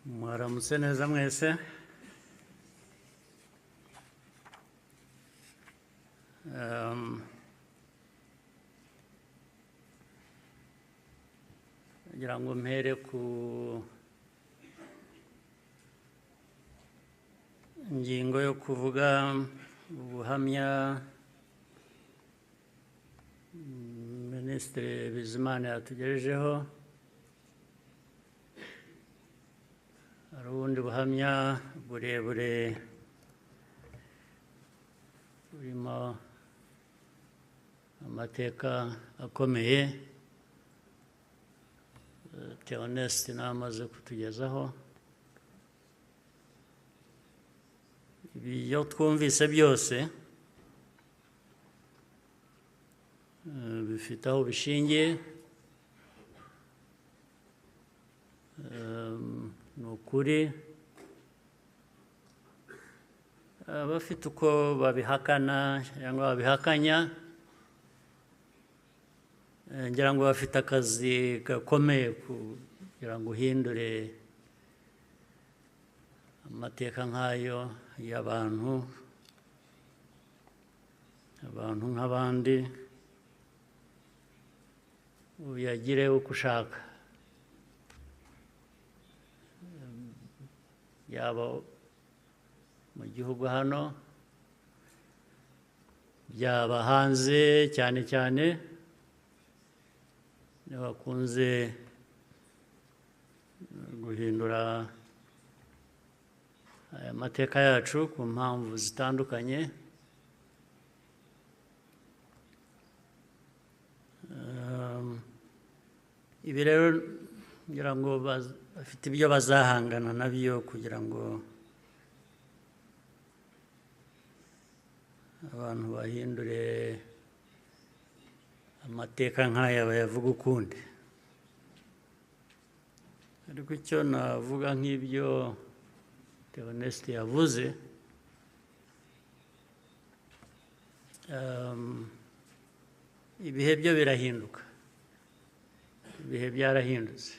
Mwaramutse neza mwese. Ngira ngo mpere ku ngingo yo kuvuga ubuhamya Minisitiri Bizimana yatugejejeho. Hari ubundi buhamya burebure burimo amateka akomeye Theoneste namaze kutugezaho. Ibyo twumvise byose bifite aho bishingiye. Ni ukuri abafite uko babihakana cyangwa babihakanya, ngira ngo bafite akazi gakomeye kugira ngo uhindure amateka nk'ayo y'abantu nk'abandi, uyagire uko ushaka, yaba mu gihugu hano byaba hanze, cyane cyane bakunze guhindura aya mateka yacu ku mpamvu zitandukanye. Ibi rero ngira ngo bafite ibyo bazahangana nabyo kugira ngo abantu bahindure amateka nk'aya bayavuga ukundi. Ariko icyo navuga nk'ibyo Theoneste yavuze, ibihe byo birahinduka, ibihe byarahindutse.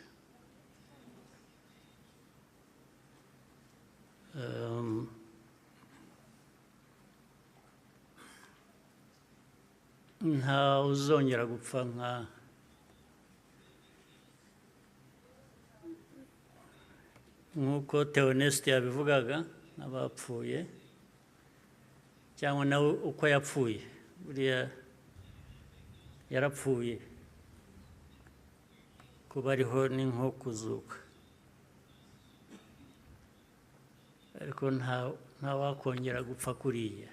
Nta uzongera gupfa nk'uko Theoneste yabivugaga, n'abapfuye cyangwa nawe uko yapfuye. Buriya yarapfuye, kuba ariho ni nko kuzuka, ariko nta wakongera gupfa kuriya.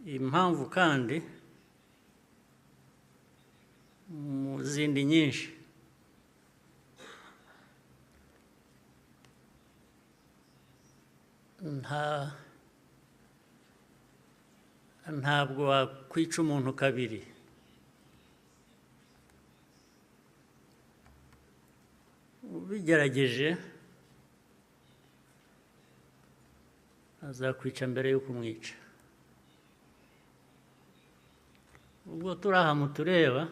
Impamvu kandi mu zindi nyinshi ntabwo wakwica umuntu kabiri. Ubigerageje azakwica mbere yo kumwica. Ubwo turi aha mutureba,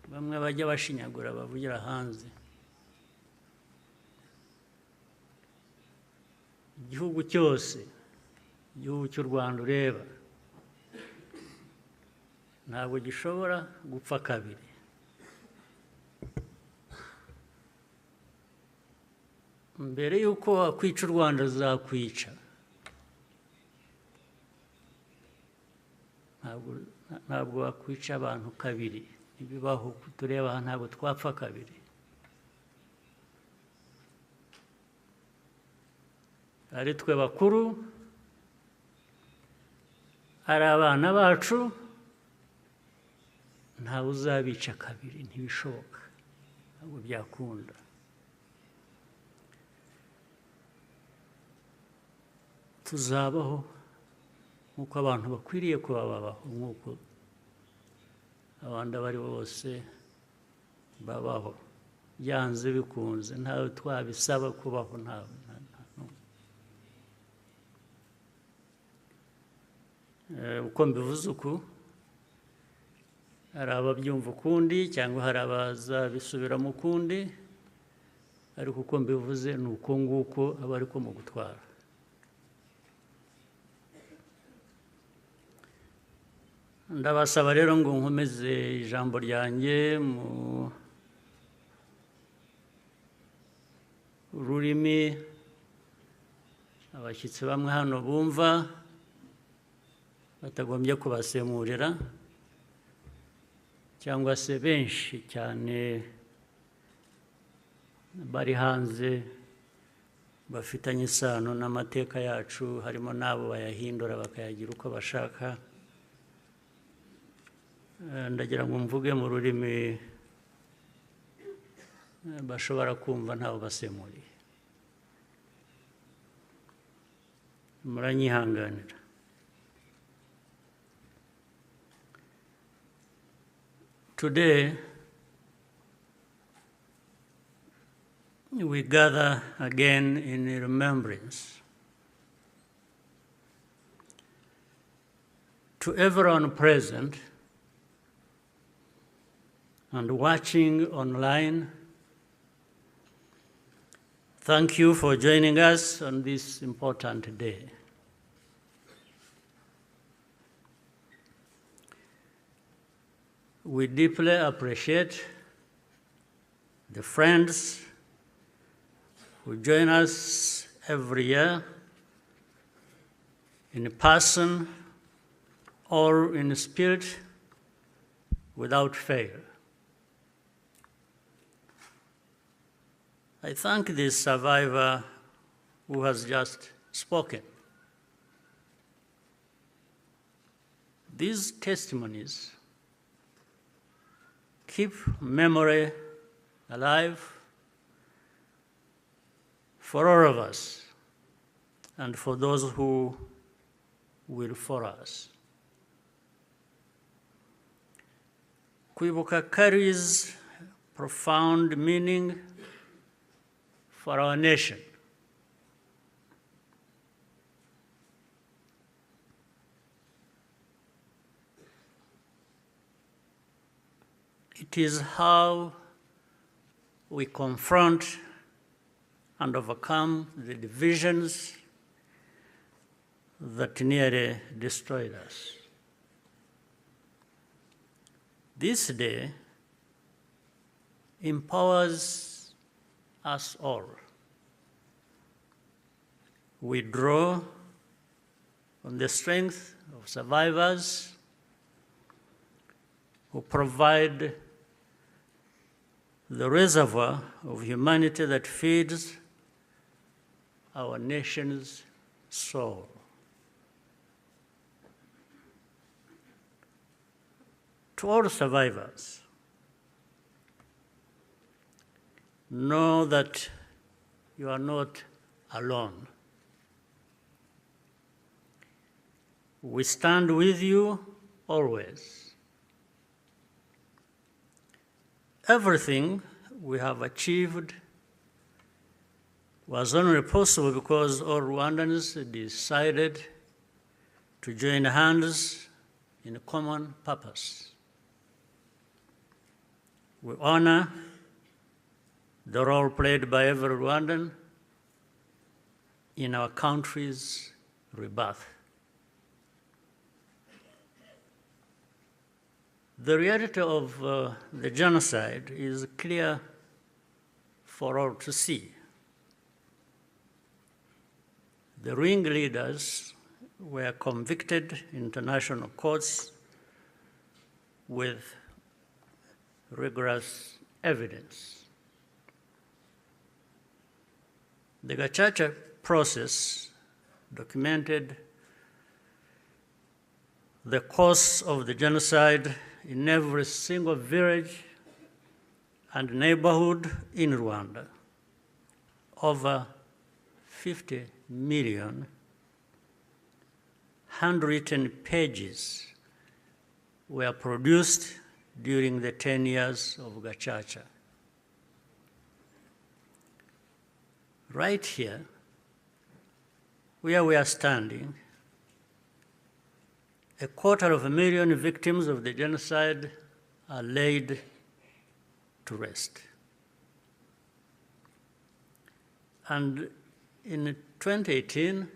bamwe bajya bashinyagura bavugira hanze. Igihugu cyose, igihugu cy'u Rwanda ureba, ntabwo gishobora gupfa kabiri. Mbere y'uko wakwica u Rwanda azakwica. Ntabwo wakwica abantu kabiri, ntibibaho. Tureba aha ntabwo twapfa kabiri. Ari twe bakuru, ari abana bacu, ntawe uzabica kabiri, ntibishoboka, ntabwo byakunda. Tuzabaho nk'uko abantu bakwiriye kuba babaho, nk'uko abandi abo ari bo bose babaho, byanze bikunze. Ntawe twabisaba kubaho, ntawe. Uko mbivuze uku, hari ababyumva ukundi cyangwa hari abazabisubiramo ukundi, ariko uko mbivuze ni uko nguko aba ariko mu gutwara. Ndabasaba rero ngo nkomeze ijambo ryanjye mu rurimi abashyitsi bamwe hano bumva batagombye kubasemurira, cyangwa se benshi cyane bari hanze bafitanye isano n'amateka yacu, harimo n'abo bayahindura bakayagira uko bashaka. Ndagira ngo mvuge mu rurimi bashobora kumva ntawe basemuriye. Muranyihanganira. Today, we gather again in remembrance to everyone present and watching online. Thank you for joining us on this important day. We deeply appreciate the friends who join us every year in person or in spirit without fail. I thank this survivor who has just spoken. These testimonies keep memory alive for all of us and for those who will follow us. Kwibuka carries profound meaning for our nation. It is how we confront and overcome the divisions that nearly destroyed us. This day empowers us all. We draw on the strength of survivors who provide the reservoir of humanity that feeds our nation's soul. To all survivors, know that you are not alone. We stand with you always. Everything we have achieved was only possible because all Rwandans decided to join hands in a common purpose. We honor the role played by every Rwandan in our country's rebirth. The reality of the genocide is clear for all to see. The ringleaders were convicted in international courts with rigorous evidence. The Gacaca process documented the course of the genocide in every single village and neighborhood in Rwanda. Over 50 million handwritten pages were produced during the 10 years of Gacaca. Right here, where we are standing, 250,000 victims of the genocide are laid to rest. And in 2018,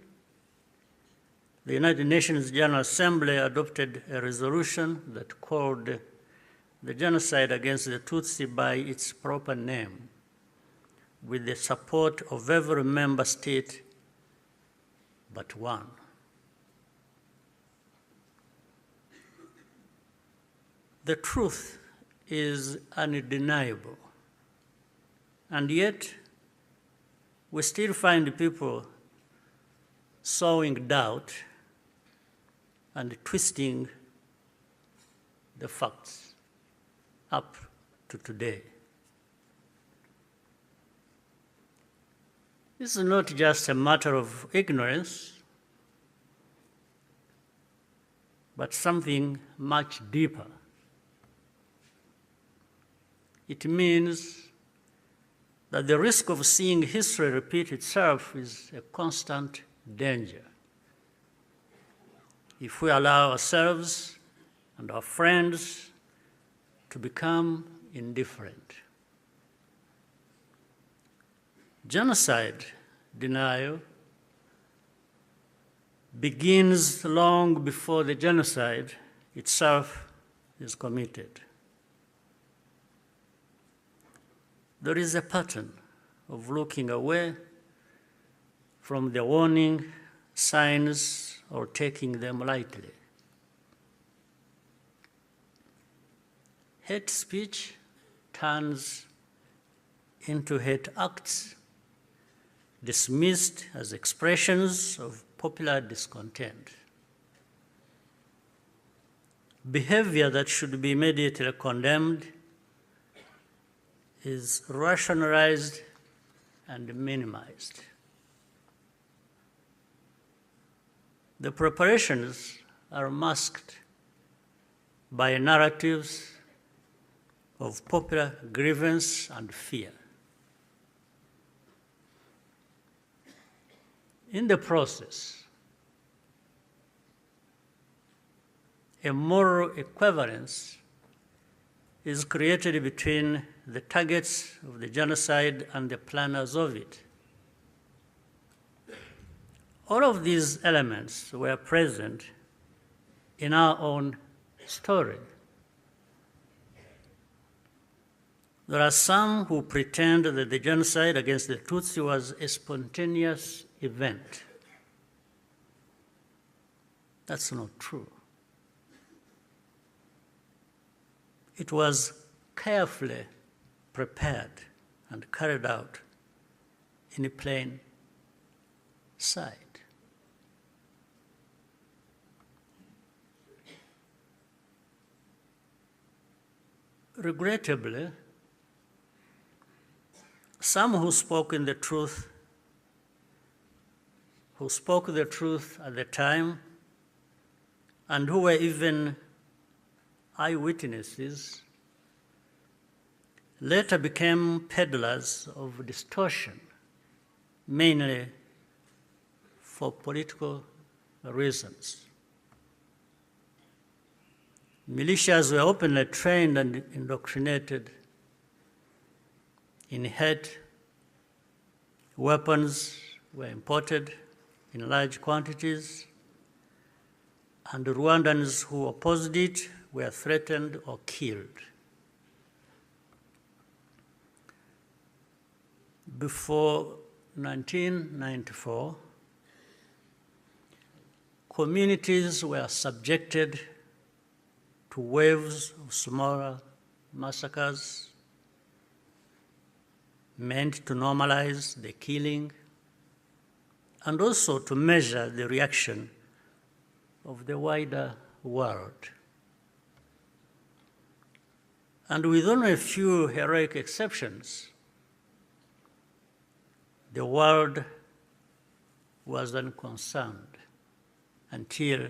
the United Nations General Assembly adopted a resolution that called the genocide against the Tutsi by its proper name, with the support of every member state but one. The truth is undeniable, and yet we still find people sowing doubt and twisting the facts up to today. This is not just a matter of ignorance, but something much deeper. It means that the risk of seeing history repeat itself is a constant danger if we allow ourselves and our friends to become indifferent. Genocide denial begins long before the genocide itself is committed. There is a pattern of looking away from the warning signs or taking them lightly. Hate speech turns into hate acts, dismissed as expressions of popular discontent. Behavior that should be immediately condemned is rationalized and minimized. The preparations are masked by narratives of popular grievance and fear. In the process, a moral equivalence is created between the targets of the genocide and the planners of it. All of these elements were present in our own story. There are some who pretend that the genocide against the Tutsi was a spontaneous event. That's not true. It was carefully prepared and carried out in plain sight. Regrettably, some who spoke the truth at the time and who were even eyewitnesses later became peddlers of distortion, mainly for political reasons. Militias were openly trained and indoctrinated in hate. Weapons were imported in large quantities, and Rwandans who opposed it were threatened or killed. Before 1994, communities were subjected to waves of smaller massacres meant to normalize the killing and also to measure the reaction of the wider world. And with only a few heroic exceptions, the world was unconcerned until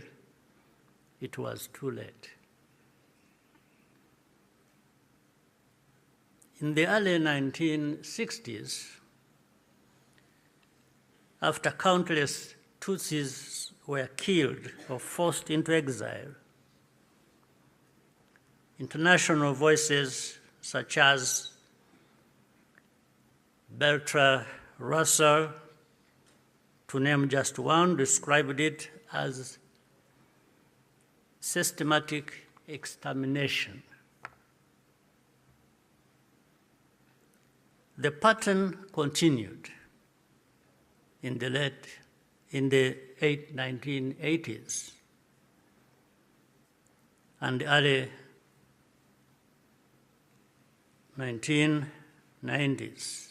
it was too late. In the early 1960s, after countless Tutsis were killed or forced into exile, international voices such as Bertrand Russell, to name just one, described it as systematic extermination. The pattern continued in the 1980s and early 1990s.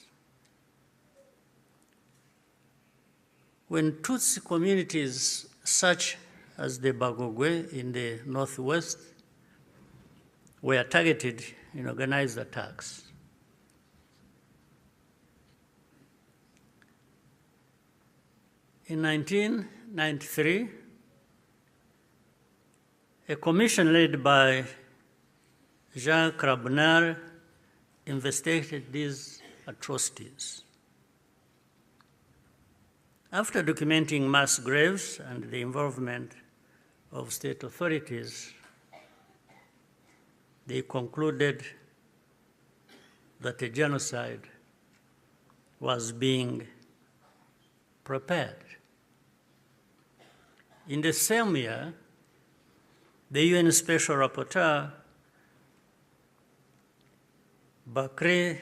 When Tutsi communities such as the Bagogwe in the northwest were targeted in organized attacks, in 1993, a commission led by Jean Crabonnier investigated these atrocities. After documenting mass graves and the involvement of state authorities, they concluded that a genocide was being prepared. In the same year, the UN Special Rapporteur, Bakri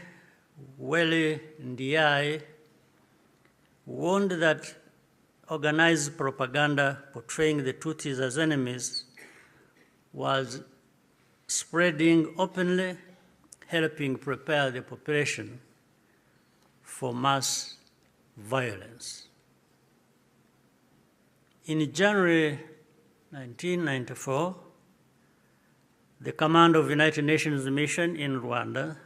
Weli Ndiaye, warned that organized propaganda portraying the Tutsis as enemies was spreading openly, helping prepare the population for mass violence. In January 1994, the command of the United Nations mission in Rwanda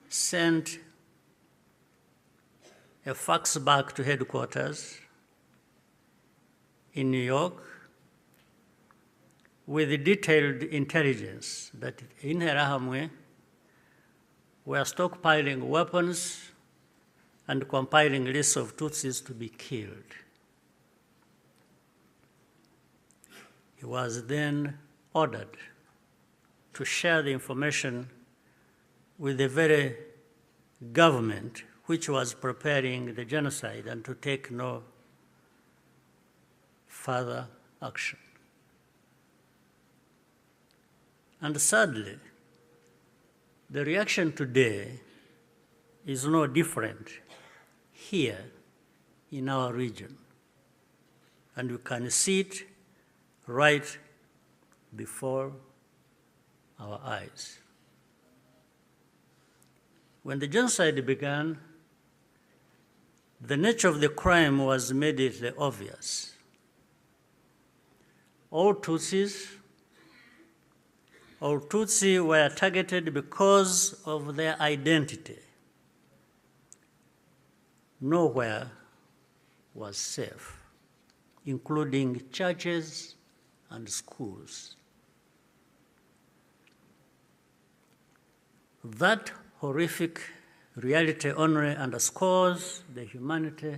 sent a fax back to headquarters in New York with detailed intelligence that in Interahamwe were stockpiling weapons and compiling lists of Tutsis to be killed. He was then ordered to share the information with the very government which was preparing the genocide and to take no further action. And sadly, the reaction today is no different here in our region. And you can see it right before our eyes. When the genocide began, the nature of the crime was immediately obvious. All Tutsi were targeted because of their identity. Nowhere was safe, including churches and schools. That horrific reality only underscores the humanity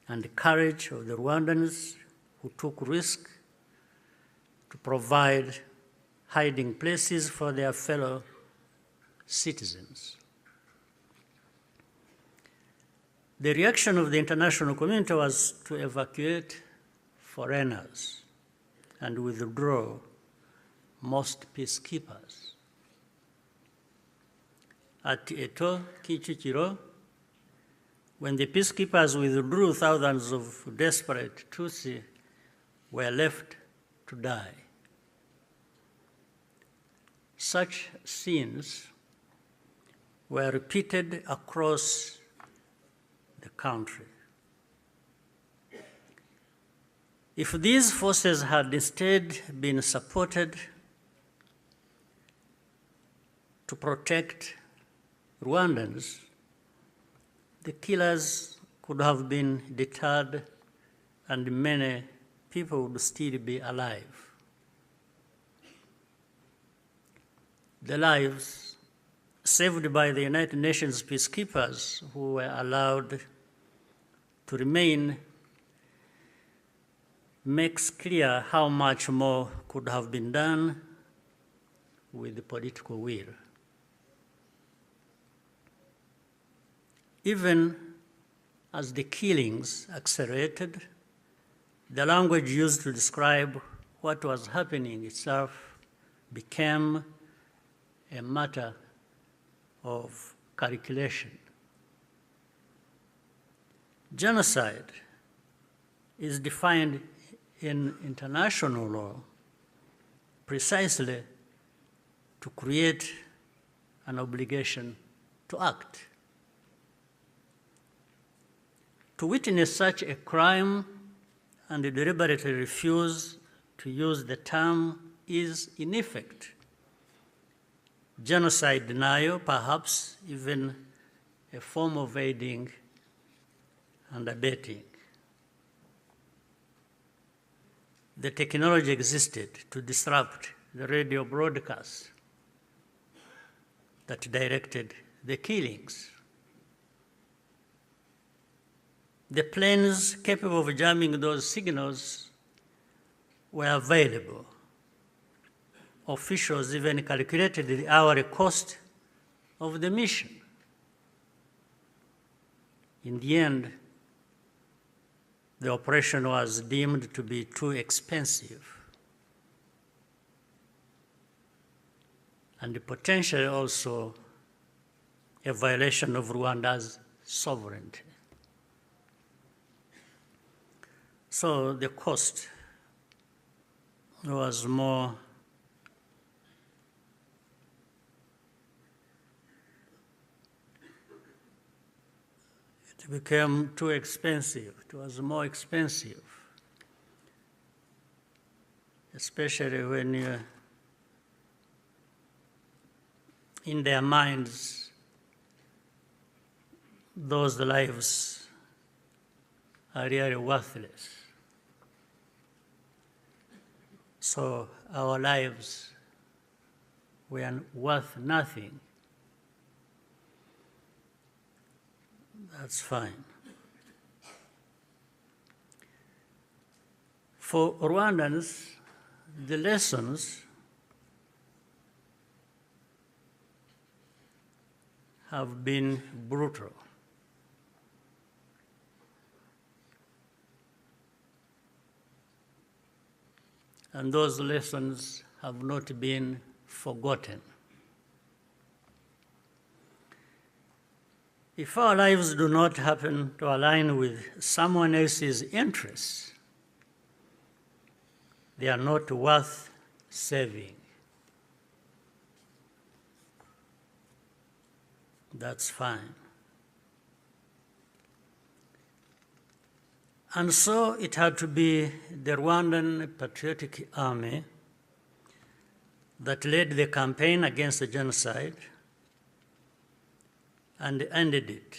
and the courage of the Rwandans who took risk to provide hiding places for their fellow citizens. The reaction of the international community was to evacuate foreigners and withdraw most peacekeepers. At Eto, Kichikiro, when the peacekeepers withdrew, thousands of desperate Tutsi were left to die. Such scenes were repeated across the country. If these forces had instead been supported to protect Rwandans, the killers could have been deterred and many people would still be alive. The lives saved by the United Nations peacekeepers who were allowed to remain makes clear how much more could have been done with the political will. Even as the killings accelerated, the language used to describe what was happening itself became a matter of calculation. Genocide is defined in international law precisely to create an obligation to act. To witness such a crime and deliberately refuse to use the term is, in effect, genocide denial, perhaps even a form of aiding and abetting. The technology existed to disrupt the radio broadcasts that directed the killings. The planes capable of jamming those signals were available. Officials even calculated the hourly cost of the mission. In the end, the operation was deemed to be too expensive and potentially also a violation of Rwanda's sovereignty. So the cost was more it became too expensive. It was more expensive, especially when in their minds, those lives are really worthless. So our lives were worth nothing. That's fine. For Rwandans, the lessons have been brutal. And those lessons have not been forgotten. If our lives do not happen to align with someone else's interests, they are not worth saving. That's fine. And so it had to be the Rwandan Patriotic Army that led the campaign against the genocide and ended it.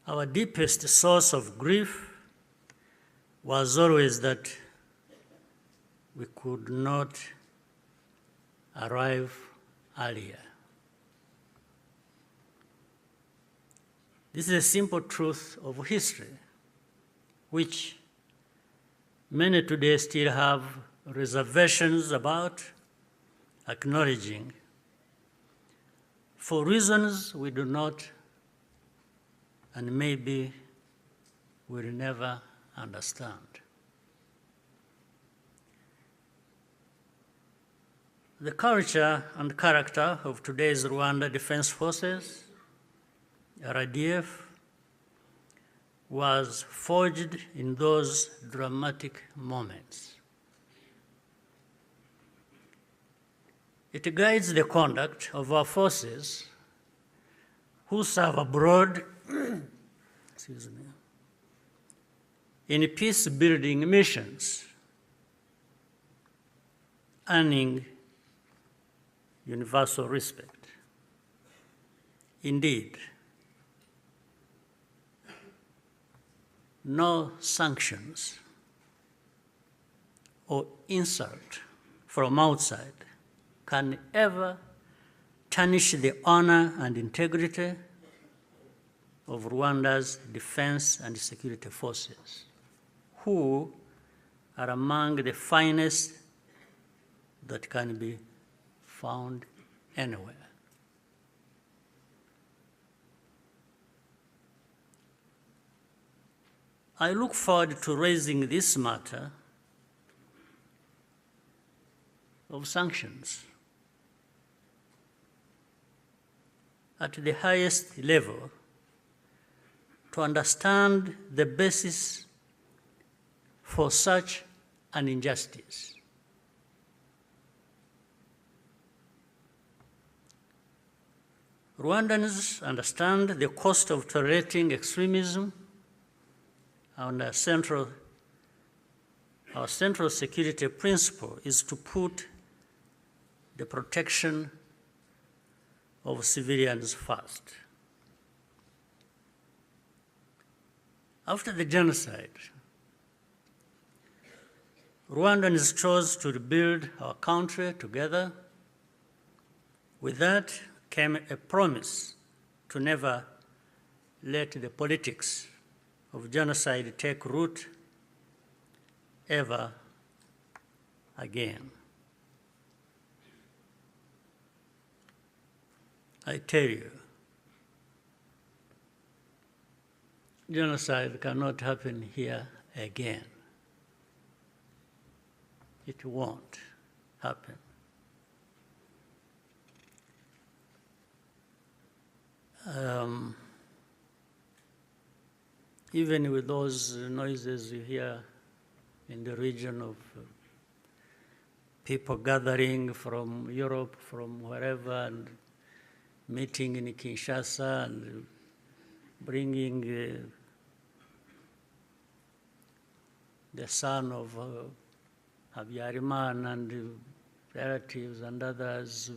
Our deepest source of grief was always that we could not arrive earlier. This is a simple truth of history, which many today still have reservations about acknowledging, for reasons we do not and maybe will never understand. The culture and character of today's Rwanda Defense Forces, RDF, was forged in those dramatic moments. It guides the conduct of our forces who serve abroad excuse me, in peace-building missions, earning universal respect. Indeed, no sanctions or insult from outside can ever tarnish the honor and integrity of Rwanda's defense and security forces, who are among the finest that can be found anywhere. I look forward to raising this matter of sanctions at the highest level to understand the basis for such an injustice. Rwandans understand the cost of tolerating extremism, and our central security principle is to put the protection of civilians first. After the genocide, Rwandans chose to rebuild our country together. With that came a promise to never let the politics of genocide take root ever again. I tell you, genocide cannot happen here again. It won't happen. Even with those noises you hear in the region of people gathering from Europe, from wherever, and meeting in Kinshasa and bringing the son of Habyarimana and relatives and others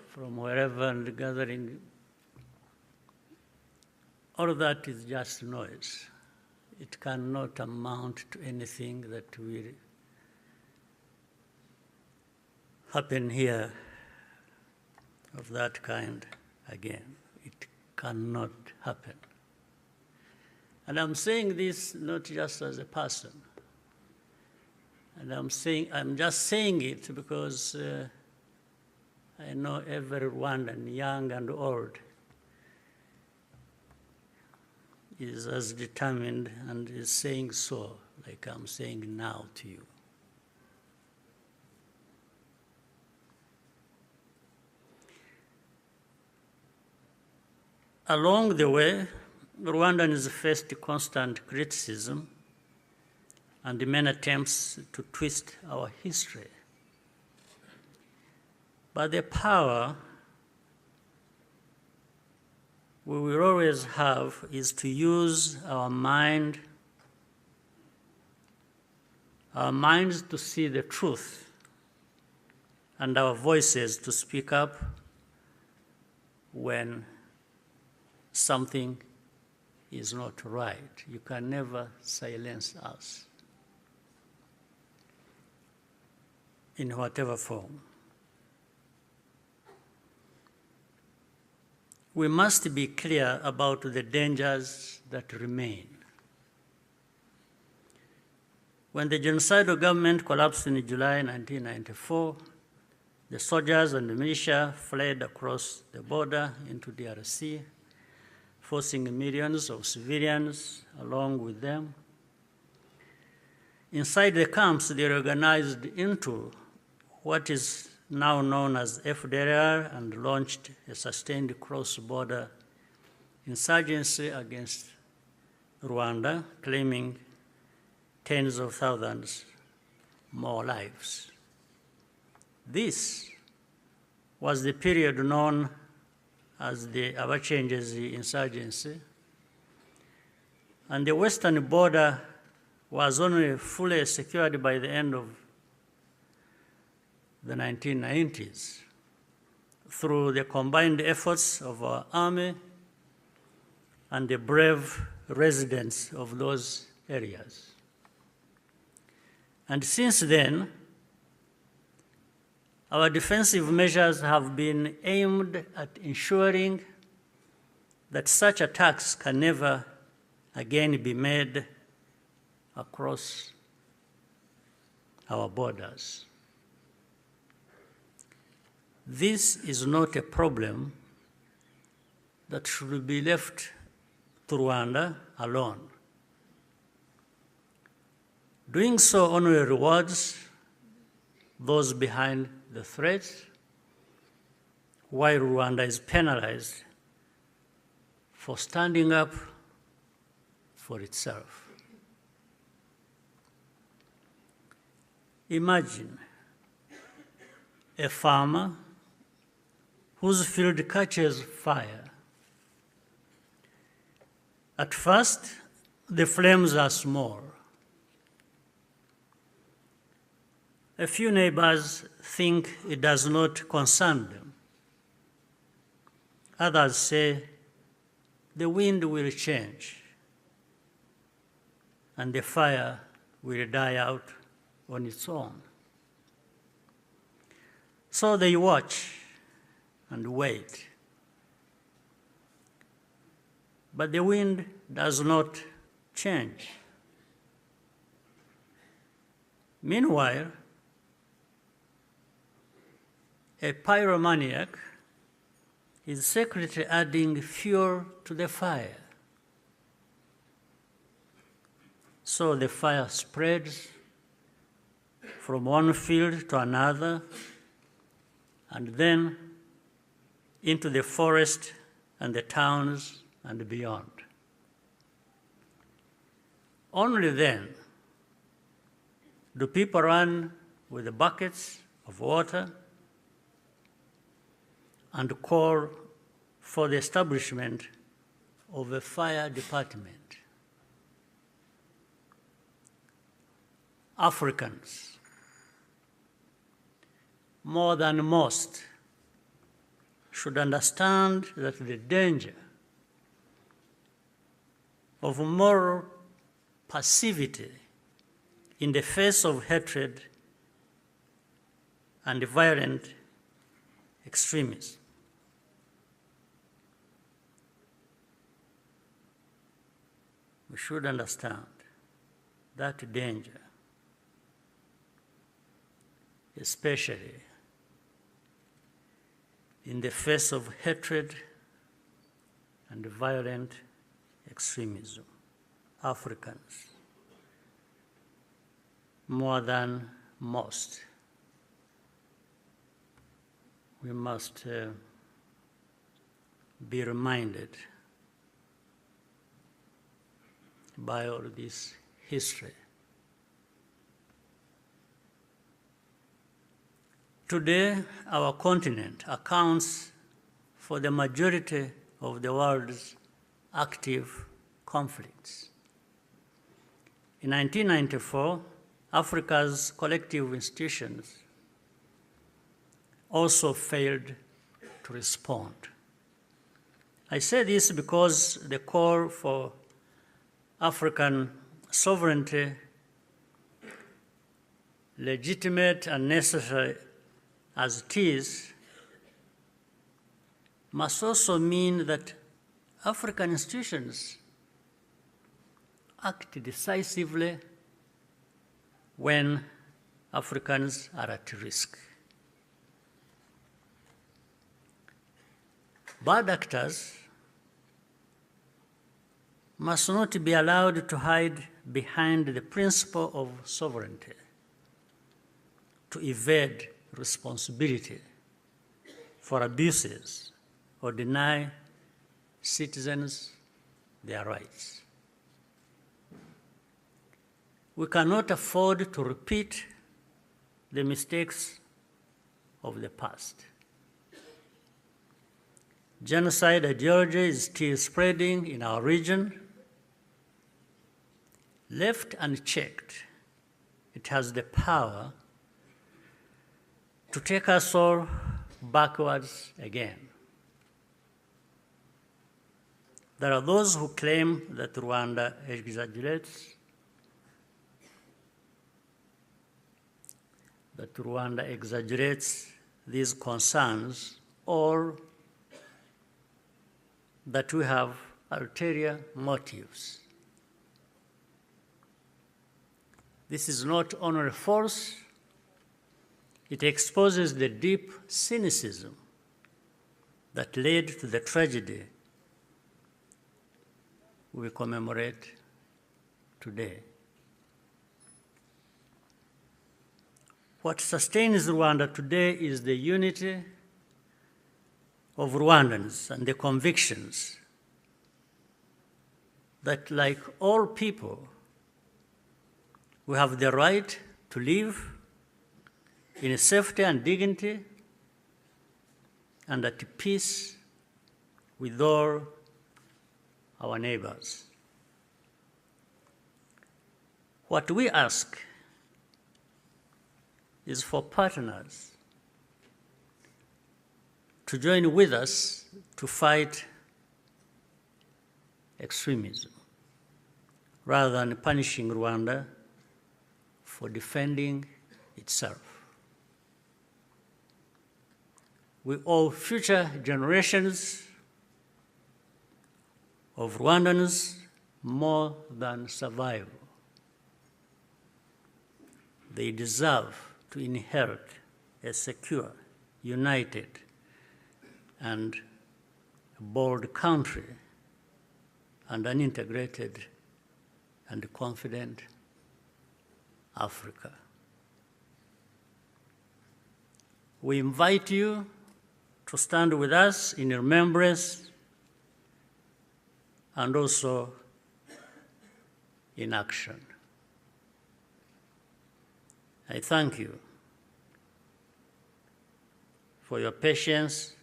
from wherever and gathering. All of that is just noise. It cannot amount to anything that will happen here of that kind again. It cannot happen. And I'm saying this not just as a person. And I'm just saying it because I know every Rwandan, young and old, is as determined and is saying so, like I'm saying now to you. Along the way, Rwandans faced constant criticism and many attempts to twist our history. But the power we will always have is to use our minds to see the truth, and our voices to speak up when something is not right. You can never silence us in whatever form. We must be clear about the dangers that remain. When the genocidal government collapsed in July 1994, the soldiers and the militia fled across the border into DRC, forcing millions of civilians along with them. Inside the camps, they organized into what is now known as FDLR and launched a sustained cross-border insurgency against Rwanda, claiming tens of thousands more lives. This was the period known as the Abacengezi insurgency, and the western border was only fully secured by the end of the 1990s through the combined efforts of our army and the brave residents of those areas. And since then, our defensive measures have been aimed at ensuring that such attacks can never again be made across our borders. This is not a problem that should be left to Rwanda alone. Doing so only rewards those behind the threats, while Rwanda is penalized for standing up for itself. Imagine a farmer whose field catches fire. At first, the flames are small. A few neighbors think it does not concern them. Others say the wind will change and the fire will die out on its own. So they watch and wait. But the wind does not change. Meanwhile, a pyromaniac is secretly adding fuel to the fire. So the fire spreads from one field to another, and then into the forest and the towns and beyond. Only then do people run with the buckets of water and call for the establishment of a fire department. Africans, more than most, should understand that the danger of moral passivity in the face of hatred and violent extremism. We should understand that danger, especially in the face of hatred and violent extremism. Africans, more than most, we must be reminded by all this history. Today, our continent accounts for the majority of the world's active conflicts. In 1994, Africa's collective institutions also failed to respond. I say this because the call for African sovereignty, legitimate and necessary as it is, must also mean that African institutions act decisively when Africans are at risk. Bad actors must not be allowed to hide behind the principle of sovereignty, to evade responsibility for abuses or deny citizens their rights. We cannot afford to repeat the mistakes of the past. Genocide ideology is still spreading in our region. Left unchecked, it has the power to take us all backwards again. There are those who claim that Rwanda exaggerates, these concerns, or that we have ulterior motives. This is not only false, it exposes the deep cynicism that led to the tragedy we commemorate today. What sustains Rwanda today is the unity of Rwandans and the convictions that, like all people, we have the right to live in safety and dignity and at peace with all our neighbors. What we ask is for partners to join with us to fight extremism, rather than punishing Rwanda for defending itself. We owe future generations of Rwandans more than survival. They deserve to inherit a secure, united, and bold country and an integrated and confident Africa. We invite you to stand with us in remembrance and also in action. I thank you for your patience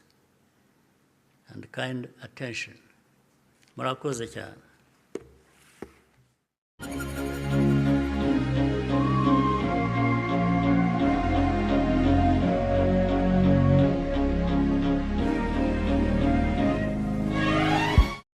and kind attention. Murakoze cyane.